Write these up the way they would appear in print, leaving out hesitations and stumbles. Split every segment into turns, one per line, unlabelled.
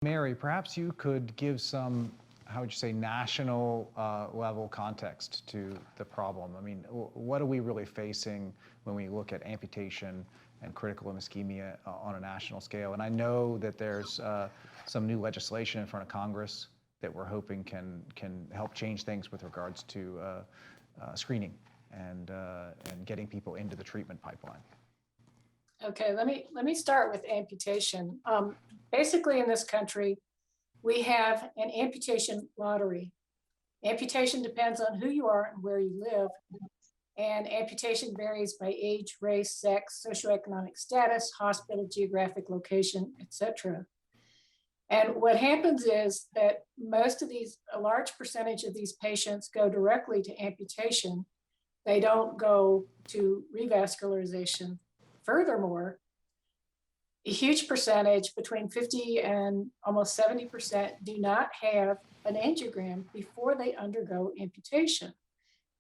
Mary, perhaps you could give some, how would you say, national level context to the problem. I mean, what are we really facing when we look at amputation and critical limb ischemia on a national scale? And I know that there's some new legislation in front of Congress that we're hoping can help change things with regards to screening and getting people into the treatment pipeline.
Okay, let me start with amputation. Basically, in this country, we have an amputation lottery. Amputation depends on who you are and where you live, and amputation varies by age, race, sex, socioeconomic status, hospital, geographic location, etc. And what happens is that a large percentage of these patients go directly to amputation. They don't go to revascularization. Furthermore, a huge percentage, between 50 and almost 70%, do not have an angiogram before they undergo amputation,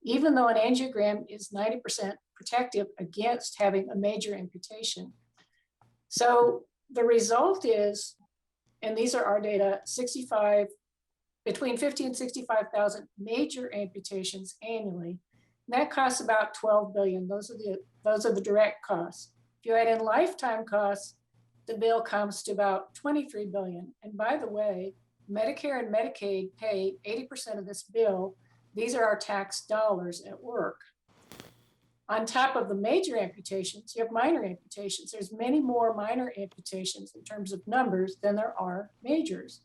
even though an angiogram is 90% protective against having a major amputation. So the result is, and these are our data, between 50 and 65,000 major amputations annually. And that costs about $12 billion. Those are the direct costs. If you add in lifetime costs, the bill comes to about $23 billion. And by the way, Medicare and Medicaid pay 80% of this bill. These are our tax dollars at work. On top of the major amputations, you have minor amputations. There's many more minor amputations in terms of numbers than there are majors.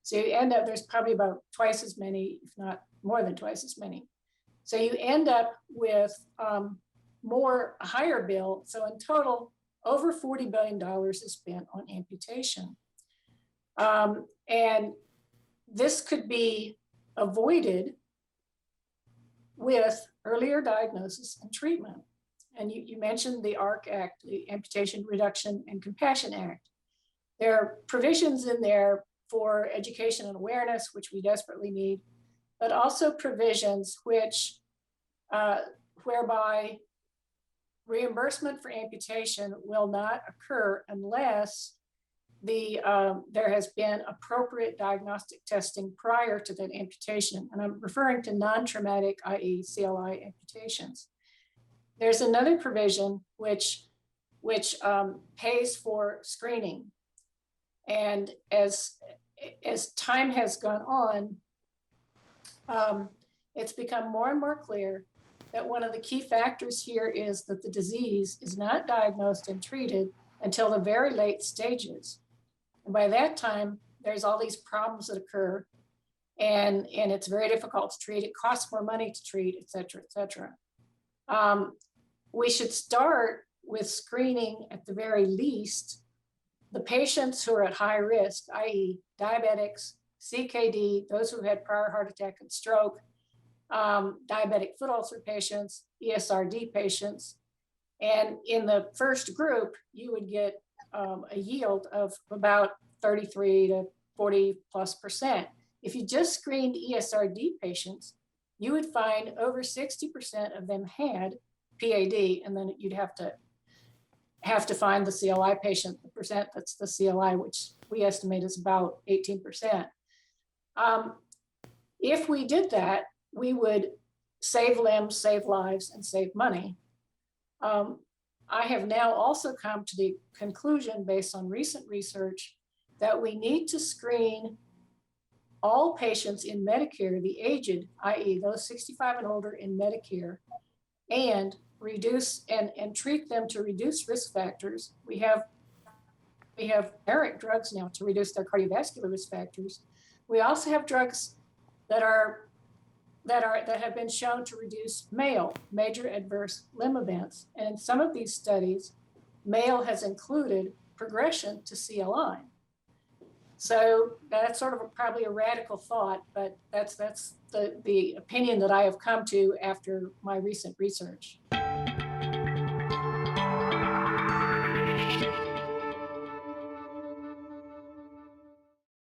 So you end up, there's probably about twice as many, if not more than twice as many. So you end up with a higher bill. So in total, over $40 billion is spent on amputation. And this could be avoided with earlier diagnosis and treatment. And you mentioned the ARC Act, the Amputation Reduction and Compassion Act. There are provisions in there for education and awareness, which we desperately need, but also provisions whereby reimbursement for amputation will not occur unless there has been appropriate diagnostic testing prior to that amputation. And I'm referring to non-traumatic, i.e. CLI amputations. There's another provision which pays for screening. And as time has gone on, it's become more and more clear that one of the key factors here is that the disease is not diagnosed and treated until the very late stages. And by that time, there's all these problems that occur, and it's very difficult to treat. It costs more money to treat, et cetera, et cetera. We should start with screening at the very least the patients who are at high risk, i.e. diabetics, CKD, those who had prior heart attack and stroke, diabetic foot ulcer patients, ESRD patients. And in the first group, you would get a yield of about 33 to 40+%. If you just screened ESRD patients, you would find over 60% of them had PAD, and then you'd have to find the CLI patient, the percent that's the CLI, which we estimate is about 18%. If we did that, we would save limbs, save lives, and save money. I have now also come to the conclusion, based on recent research, that we need to screen all patients in Medicare, the aged, i.e. those 65 and older in Medicare, and reduce and treat them to reduce risk factors. We have generic drugs now to reduce their cardiovascular risk factors. We also have drugs that have been shown to reduce major adverse limb events. And in some of these studies, MALE has included progression to CLI. So that's sort of probably a radical thought, but that's the opinion that I have come to after my recent research.